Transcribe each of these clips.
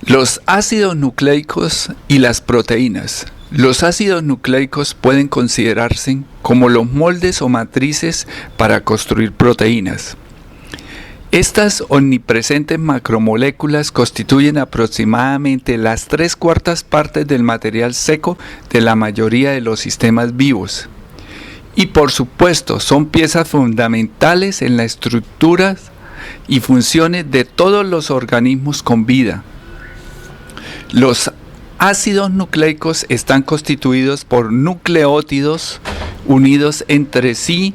Los ácidos nucleicos y las proteínas. Los ácidos nucleicos pueden considerarse como los moldes o matrices para construir proteínas. Estas omnipresentes macromoléculas constituyen aproximadamente las 3/4 partes del material seco de la mayoría de los sistemas vivos. Y por supuesto son piezas fundamentales en la estructura y funciones de todos los organismos con vida. Los ácidos nucleicos están constituidos por nucleótidos unidos entre sí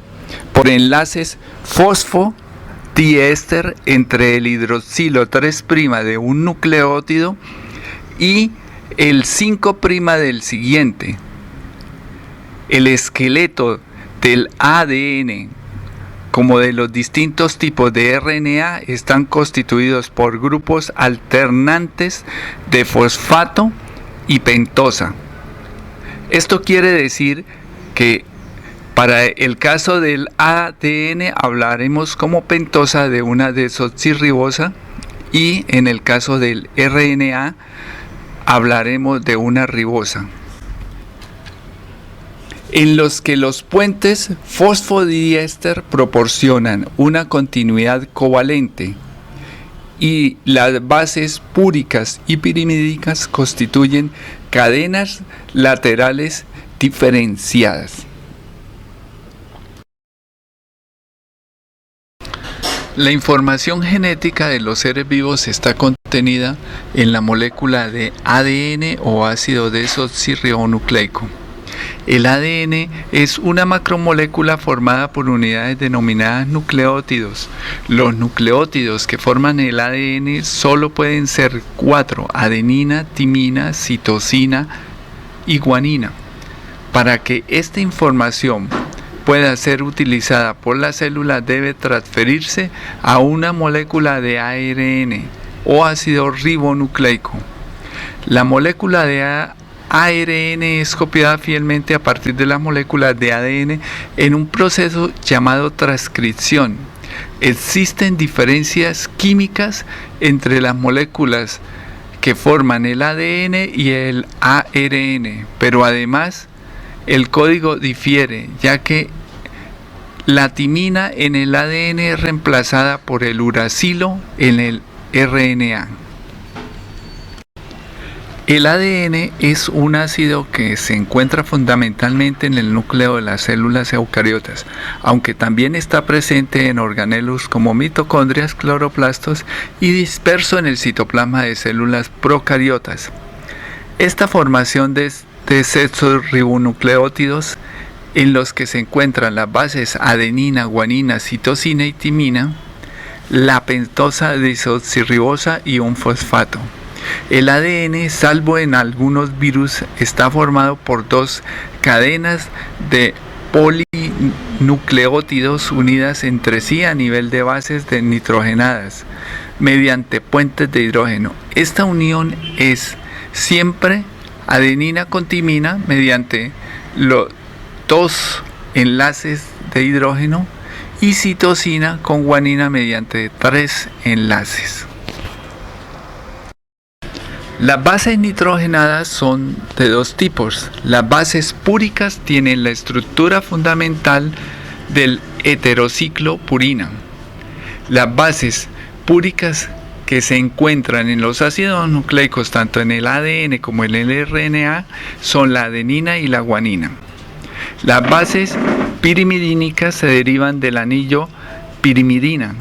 por enlaces fosfodiéster entre el hidroxilo 3' de un nucleótido y el 5' del siguiente. El esqueleto del ADN, como de los distintos tipos de RNA, están constituidos por grupos alternantes de fosfato y pentosa. Esto quiere decir que para el caso del ADN hablaremos como pentosa de una desoxirribosa y en el caso del RNA hablaremos de una ribosa, en los que los puentes fosfodiéster proporcionan una continuidad covalente y las bases púricas y pirimídicas constituyen cadenas laterales diferenciadas. La información genética de los seres vivos está contenida en la molécula de ADN o ácido desoxirribonucleico. El ADN es una macromolécula formada por unidades denominadas nucleótidos. Los nucleótidos que forman el ADN solo pueden ser 4: adenina, timina, citosina y guanina. Para que esta información pueda ser utilizada por la célula debe transferirse a una molécula de ARN o ácido ribonucleico. La molécula de ARN es copiada fielmente a partir de las moléculas de ADN en un proceso llamado transcripción. Existen diferencias químicas entre las moléculas que forman el ADN y el ARN, pero además el código difiere, ya que la timina en el ADN es reemplazada por el uracilo en el RNA. El ADN es un ácido que se encuentra fundamentalmente en el núcleo de las células eucariotas, aunque también está presente en organelos como mitocondrias, cloroplastos y disperso en el citoplasma de células procariotas. Esta formación de desoxirribonucleótidos, en los que se encuentran las bases adenina, guanina, citosina y timina, la pentosa desoxirribosa y un fosfato. El ADN, salvo en algunos virus, está formado por 2 cadenas de polinucleótidos unidas entre sí a nivel de bases nitrogenadas mediante puentes de hidrógeno. Esta unión es siempre adenina con timina mediante los 2 enlaces de hidrógeno y citosina con guanina mediante 3 enlaces. Las bases nitrogenadas son de 2 tipos. Las bases púricas tienen la estructura fundamental del heterociclo purina. Las bases púricas que se encuentran en los ácidos nucleicos tanto en el ADN como en el RNA son la adenina y la guanina. Las bases pirimidínicas se derivan del anillo pirimidina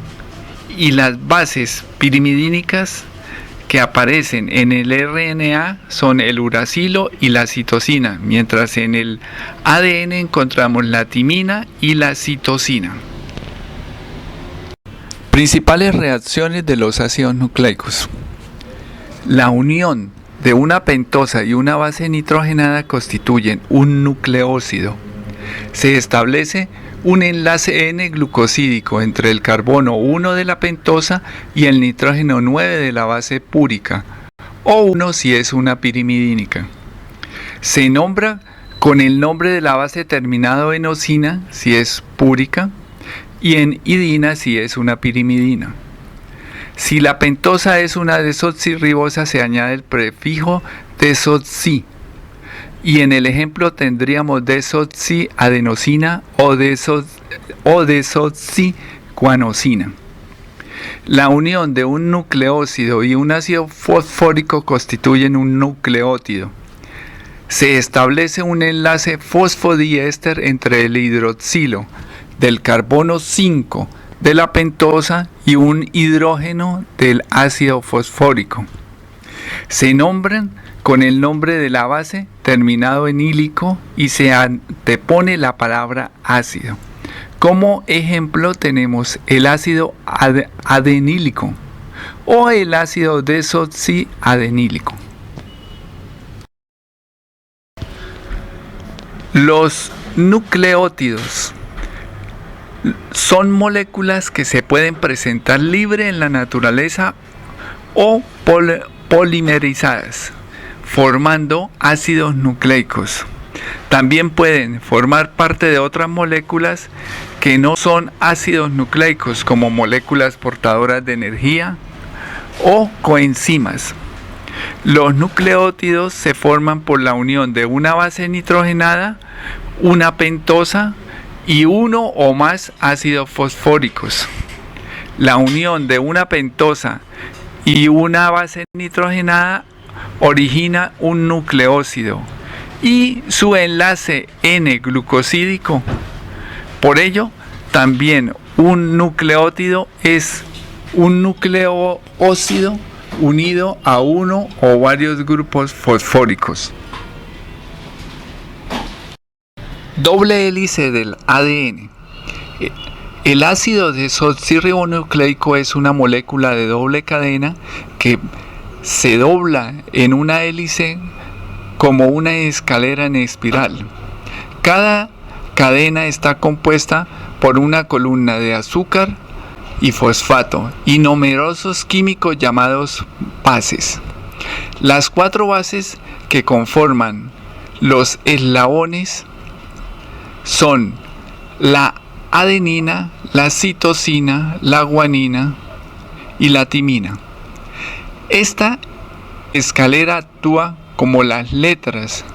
y las bases pirimidínicas que aparecen en el RNA son el uracilo y la citosina, mientras en el ADN encontramos la timina y la citosina. Principales reacciones de los ácidos nucleicos. La unión de una pentosa y una base nitrogenada constituyen un nucleócido. Se establece un enlace N-glucosídico entre el carbono 1 de la pentosa y el nitrógeno 9 de la base púrica, o 1 si es una pirimidínica. Se nombra con el nombre de la base terminado en osina si es púrica y en idina si es una pirimidina. Si la pentosa es una desoxirribosa, se añade el prefijo desoxi. Y en el ejemplo tendríamos desoxiadenosina o desoxiguanosina. La unión de un nucleósido y un ácido fosfórico constituyen un nucleótido. Se establece un enlace fosfodiéster entre el hidroxilo del carbono 5 de la pentosa y un hidrógeno del ácido fosfórico. Se nombran con el nombre de la base terminado en ílico y se antepone la palabra ácido. Como ejemplo tenemos el ácido adenílico o el ácido desoxiadenílico. Los nucleótidos son moléculas que se pueden presentar libre en la naturaleza o polimerizadas, formando ácidos nucleicos. También pueden formar parte de otras moléculas que no son ácidos nucleicos, como moléculas portadoras de energía o coenzimas. Los nucleótidos se forman por la unión de una base nitrogenada, una pentosa y uno o más ácidos fosfóricos. La unión de una pentosa y una base nitrogenada origina un nucleósido y su enlace N-glucosídico. Por ello, también un nucleótido es un nucleósido unido a uno o varios grupos fosfóricos. Doble hélice del ADN. El ácido desoxirribonucleico es una molécula de doble cadena que se dobla en una hélice como una escalera en espiral. Cada cadena está compuesta por una columna de azúcar y fosfato y numerosos químicos llamados bases. Las 4 bases que conforman los eslabones son la adenina, la citosina, la guanina y la timina. Esta escalera actúa como las letras,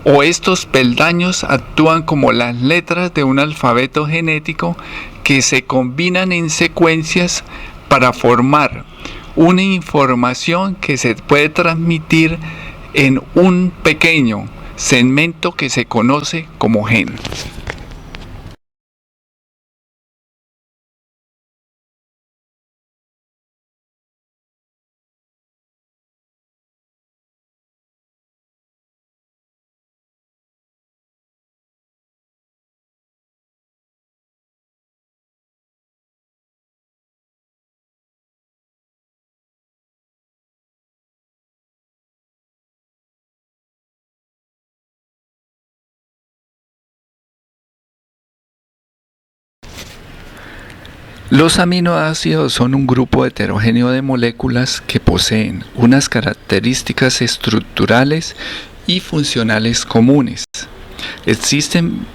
o estos peldaños actúan como las letras de un alfabeto genético que se combinan en secuencias para formar una información que se puede transmitir en un pequeño segmento que se conoce como gen. Los aminoácidos son un grupo heterogéneo de moléculas que poseen unas características estructurales y funcionales comunes. Existen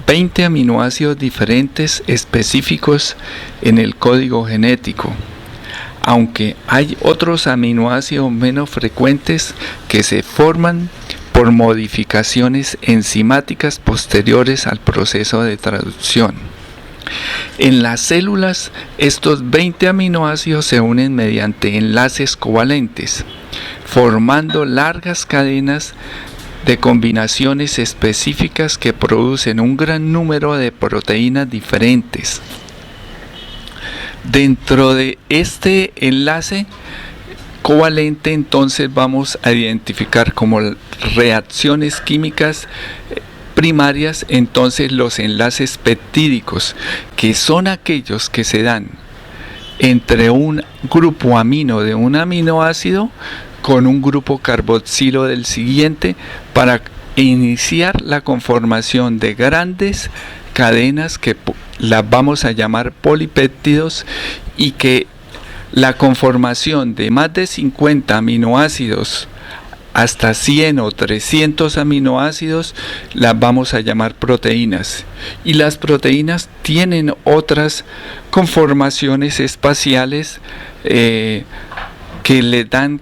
20 aminoácidos diferentes específicos en el código genético, aunque hay otros aminoácidos menos frecuentes que se forman por modificaciones enzimáticas posteriores al proceso de traducción. En las células, estos 20 aminoácidos se unen mediante enlaces covalentes, formando largas cadenas de combinaciones específicas que producen un gran número de proteínas diferentes. Dentro de este enlace covalente, entonces vamos a identificar como reacciones químicas primarias, entonces los enlaces peptídicos, que son aquellos que se dan entre un grupo amino de un aminoácido con un grupo carboxilo del siguiente para iniciar la conformación de grandes cadenas que las vamos a llamar polipéptidos, y que la conformación de más de 50 aminoácidos hasta 100 o 300 aminoácidos las vamos a llamar proteínas, y las proteínas tienen otras conformaciones espaciales que le dan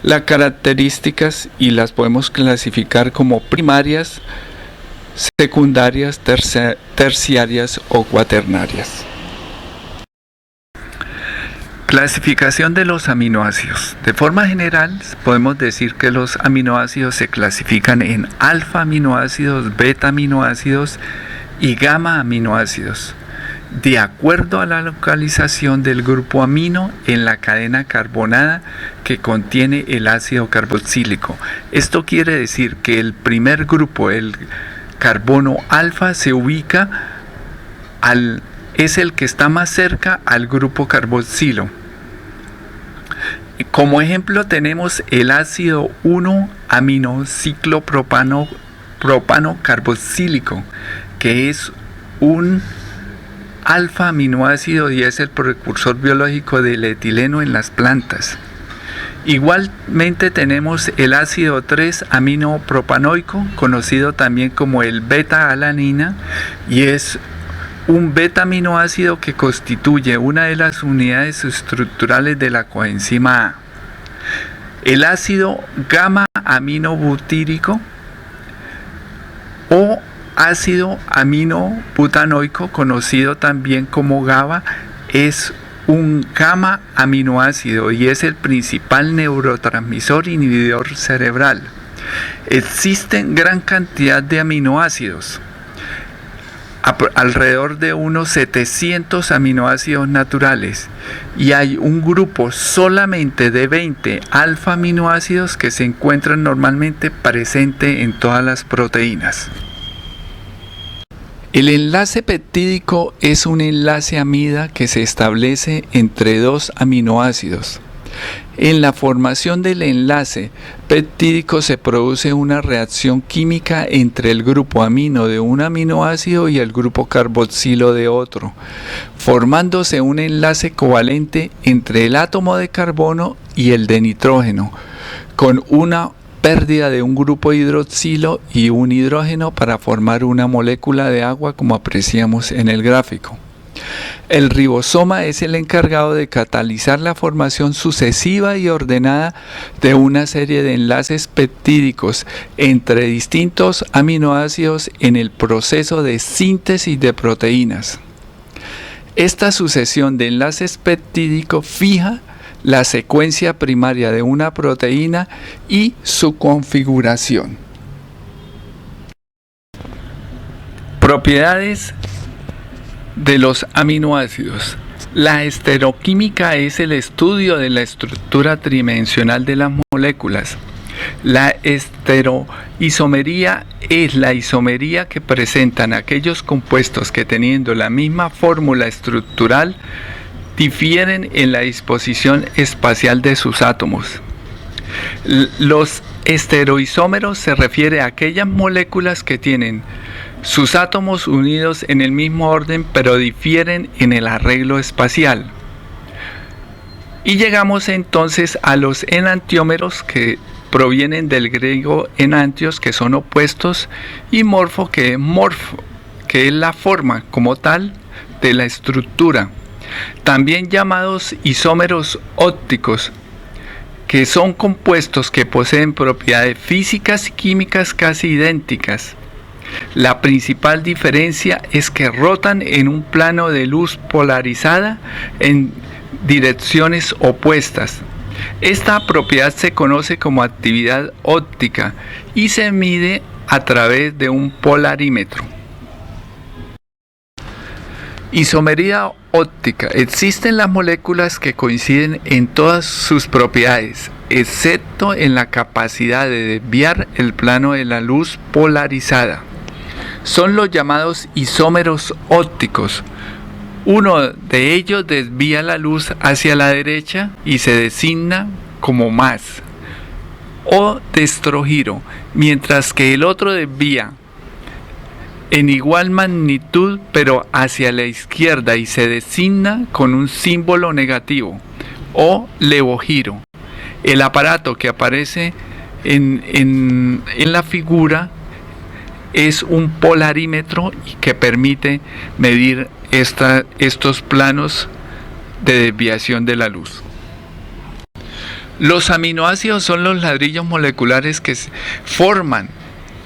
las características y las podemos clasificar como primarias, secundarias, terciarias o cuaternarias. Clasificación de los aminoácidos. De forma general, podemos decir que los aminoácidos se clasifican en alfa aminoácidos, beta aminoácidos y gamma aminoácidos, de acuerdo a la localización del grupo amino en la cadena carbonada que contiene el ácido carboxílico. Esto quiere decir que el primer grupo, el carbono alfa, se ubica es el que está más cerca al grupo carboxilo. Como ejemplo tenemos el ácido 1-aminociclopropano carboxílico, que es un alfa aminoácido y es el precursor biológico del etileno en las plantas. Igualmente tenemos el ácido 3-aminopropanoico, conocido también como el beta-alanina, y es un beta aminoácido que constituye una de las unidades estructurales de la coenzima A. El ácido gamma-aminobutírico o ácido aminobutanoico, conocido también como GABA, es un gamma aminoácido y es el principal neurotransmisor inhibidor cerebral. Existen gran cantidad de aminoácidos, alrededor de unos 700 aminoácidos naturales, y hay un grupo solamente de 20 alfa aminoácidos que se encuentran normalmente presente en todas las proteínas. El enlace peptídico es un enlace amida que se establece entre dos aminoácidos. En la formación del enlace peptídico se produce una reacción química entre el grupo amino de un aminoácido y el grupo carboxilo de otro, formándose un enlace covalente entre el átomo de carbono y el de nitrógeno, con una pérdida de un grupo hidroxilo y un hidrógeno para formar una molécula de agua, como apreciamos en el gráfico. El ribosoma es el encargado de catalizar la formación sucesiva y ordenada de una serie de enlaces peptídicos entre distintos aminoácidos en el proceso de síntesis de proteínas. Esta sucesión de enlaces peptídicos fija la secuencia primaria de una proteína y su configuración. Propiedades de los aminoácidos. La estereoquímica es el estudio de la estructura tridimensional de las moléculas. La estereoisomería es la isomería que presentan aquellos compuestos que, teniendo la misma fórmula estructural, difieren en la disposición espacial de sus átomos. Los estereoisómeros se refiere a aquellas moléculas que tienen sus átomos unidos en el mismo orden pero difieren en el arreglo espacial. Y llegamos entonces a los enantiómeros, que provienen del griego enantios, que son opuestos, y morfo, que es la forma como tal de la estructura. También llamados isómeros ópticos, que son compuestos que poseen propiedades físicas y químicas casi idénticas. La principal diferencia es que rotan en un plano de luz polarizada en direcciones opuestas. Esta propiedad se conoce como actividad óptica y se mide a través de un polarímetro. Isomería óptica. Existen las moléculas que coinciden en todas sus propiedades, excepto en la capacidad de desviar el plano de la luz polarizada. Son los llamados isómeros ópticos. Uno de ellos desvía la luz hacia la derecha y se designa como más o destrogiro, mientras que el otro desvía en igual magnitud pero hacia la izquierda y se designa con un símbolo negativo o levogiro. El aparato que aparece en la figura es un polarímetro que permite medir estos planos de desviación de la luz. Los aminoácidos son los ladrillos moleculares que forman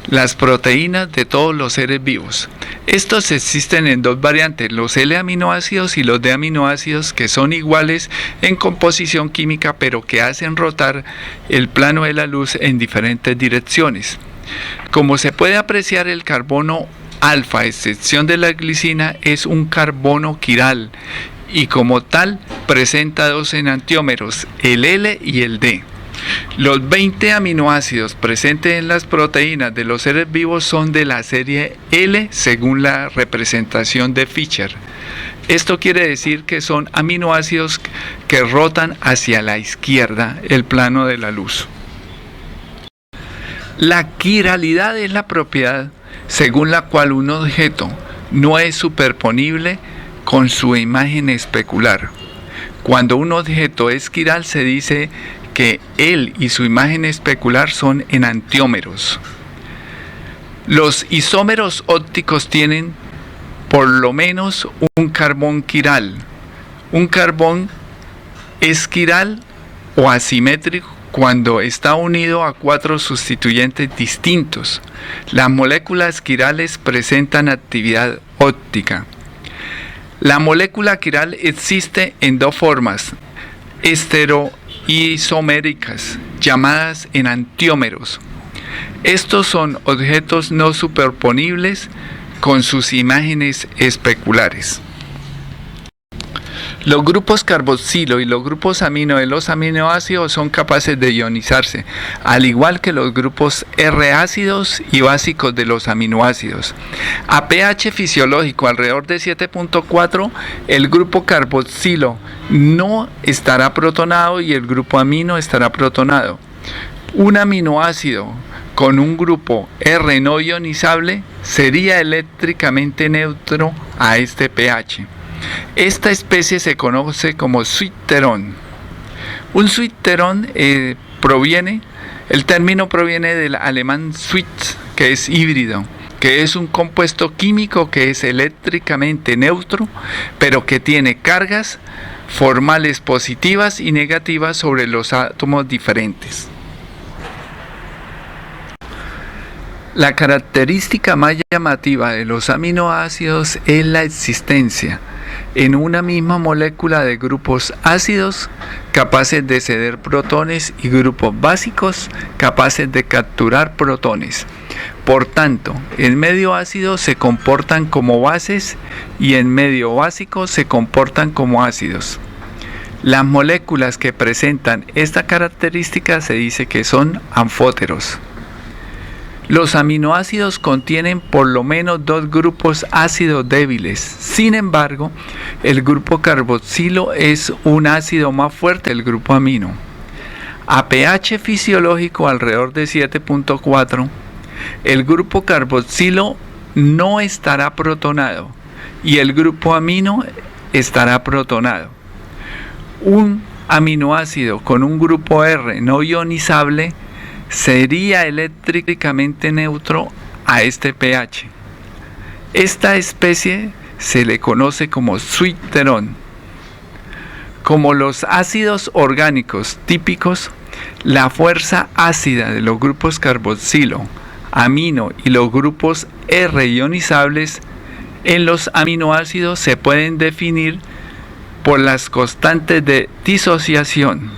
las proteínas de todos los seres vivos. Estos existen en dos variantes, los L-aminoácidos y los D-aminoácidos, que son iguales en composición química, pero que hacen rotar el plano de la luz en diferentes direcciones. Como se puede apreciar, el carbono alfa, a excepción de la glicina, es un carbono quiral y como tal presenta dos enantiómeros, el L y el D. Los 20 aminoácidos presentes en las proteínas de los seres vivos son de la serie L según la representación de Fischer. Esto quiere decir que son aminoácidos que rotan hacia la izquierda el plano de la luz. La quiralidad es la propiedad según la cual un objeto no es superponible con su imagen especular. Cuando un objeto es quiral se dice que él y su imagen especular son enantiómeros. Los isómeros ópticos tienen por lo menos un carbón quiral. Un carbón es quiral o asimétrico cuando está unido a 4 sustituyentes distintos. Las moléculas quirales presentan actividad óptica. La molécula quiral existe en dos formas estereoisoméricas, llamadas enantiómeros. Estos son objetos no superponibles con sus imágenes especulares. Los grupos carboxilo y los grupos amino de los aminoácidos son capaces de ionizarse, al igual que los grupos R ácidos y básicos de los aminoácidos. A pH fisiológico alrededor de 7.4, el grupo carboxilo no estará protonado y el grupo amino estará protonado. Un aminoácido con un grupo R no ionizable sería eléctricamente neutro a este pH. Esta especie se conoce como zwitterón. Un zwitterón el término proviene del alemán Zwit, que es híbrido, que es un compuesto químico que es eléctricamente neutro, pero que tiene cargas formales positivas y negativas sobre los átomos diferentes. La característica más llamativa de los aminoácidos es la existencia en una misma molécula de grupos ácidos capaces de ceder protones y grupos básicos capaces de capturar protones. Por tanto, en medio ácido se comportan como bases y en medio básico se comportan como ácidos. Las moléculas que presentan esta característica se dice que son anfóteros. Los aminoácidos contienen por lo menos 2 grupos ácidos débiles. Sin embargo, el grupo carboxilo es un ácido más fuerte del grupo amino. A pH fisiológico alrededor de 7.4, el grupo carboxilo no estará protonado y el grupo amino estará protonado. Un aminoácido con un grupo R no ionizable sería eléctricamente neutro a este pH. Esta especie se le conoce como zwitterón. Como los ácidos orgánicos típicos, la fuerza ácida de los grupos carboxilo, amino y los grupos R ionizables en los aminoácidos se pueden definir por las constantes de disociación,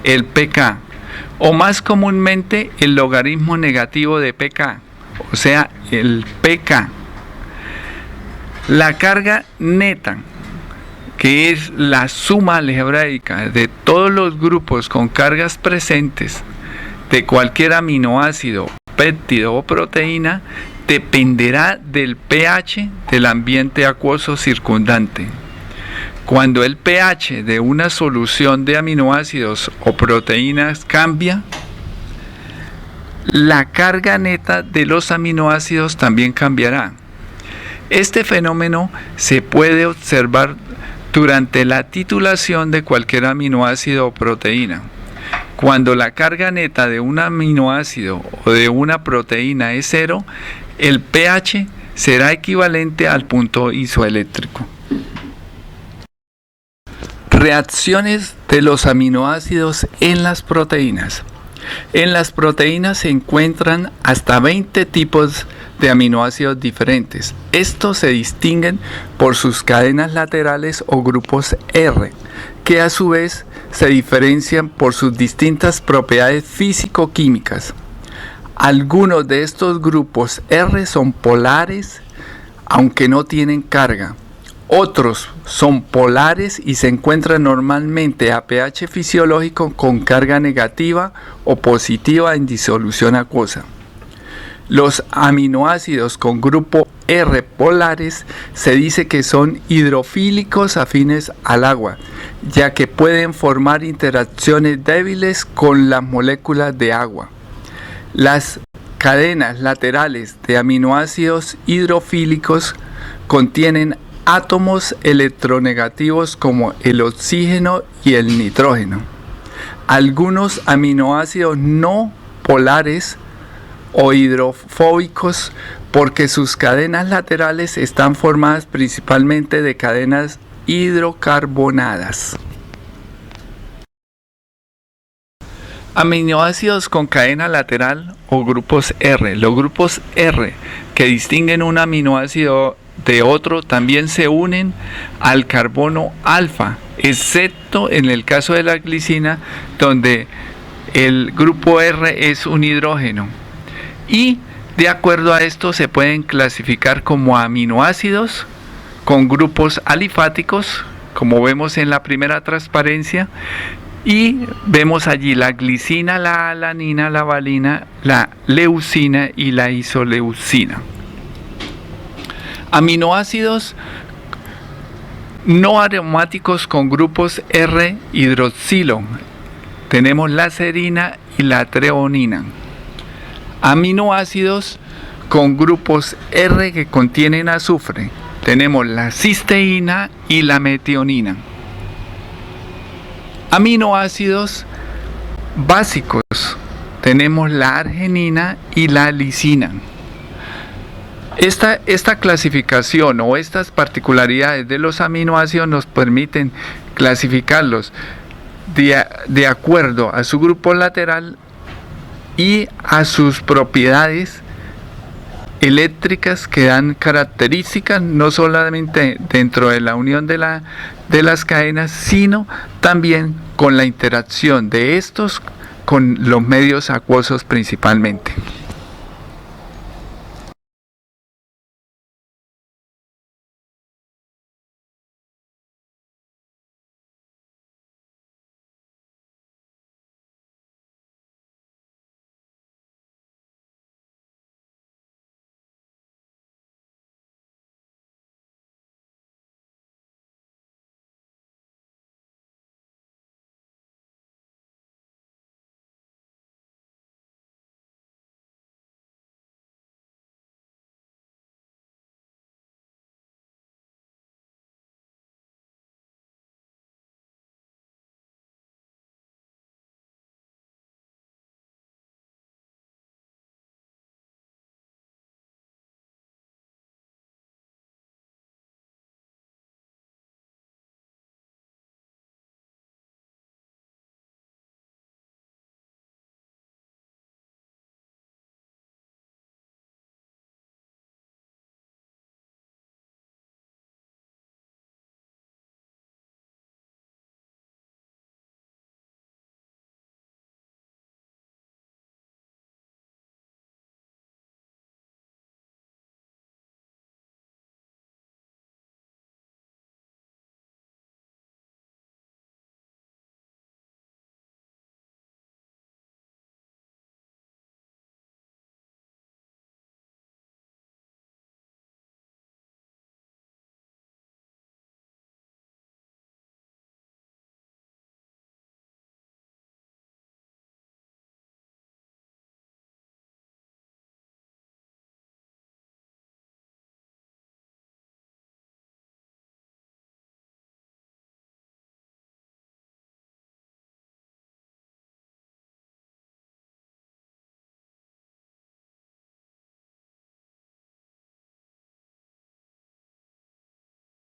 el pK, o más comúnmente el logaritmo negativo de pK, o sea, el pK. La carga neta, que es la suma algebraica de todos los grupos con cargas presentes de cualquier aminoácido, péptido o proteína, dependerá del pH del ambiente acuoso circundante. Cuando el pH de una solución de aminoácidos o proteínas cambia, la carga neta de los aminoácidos también cambiará. Este fenómeno se puede observar durante la titulación de cualquier aminoácido o proteína. Cuando la carga neta de un aminoácido o de una proteína es 0, el pH será equivalente al punto isoeléctrico. Reacciones de los aminoácidos en las proteínas. En las proteínas se encuentran hasta 20 tipos de aminoácidos diferentes. Estos se distinguen por sus cadenas laterales o grupos R, que a su vez se diferencian por sus distintas propiedades físico-químicas. Algunos de estos grupos R son polares, aunque no tienen carga. Otros son polares y se encuentran normalmente a pH fisiológico con carga negativa o positiva en disolución acuosa. Los aminoácidos con grupo R polares se dice que son hidrofílicos afines al agua, ya que pueden formar interacciones débiles con las moléculas de agua. Las cadenas laterales de aminoácidos hidrofílicos contienen átomos electronegativos como el oxígeno y el nitrógeno. Algunos aminoácidos no polares o hidrofóbicos porque sus cadenas laterales están formadas principalmente de cadenas hidrocarbonadas. Aminoácidos con cadena lateral o grupos R. Los grupos R que distinguen un aminoácido de otro también se unen al carbono alfa, excepto en el caso de la glicina, donde el grupo R es un hidrógeno. Y de acuerdo a esto se pueden clasificar como aminoácidos con grupos alifáticos, como vemos en la primera transparencia, y vemos allí la glicina, la alanina, la valina, la leucina y la isoleucina. Aminoácidos no aromáticos con grupos R hidroxilo. Tenemos la serina y la treonina. Aminoácidos con grupos R que contienen azufre. Tenemos la cisteína y la metionina. Aminoácidos básicos. Tenemos la arginina y la lisina. Esta clasificación o estas particularidades de los aminoácidos nos permiten clasificarlos de acuerdo a su grupo lateral y a sus propiedades eléctricas que dan características no solamente dentro de la unión de las cadenas, sino también con la interacción de estos con los medios acuosos principalmente.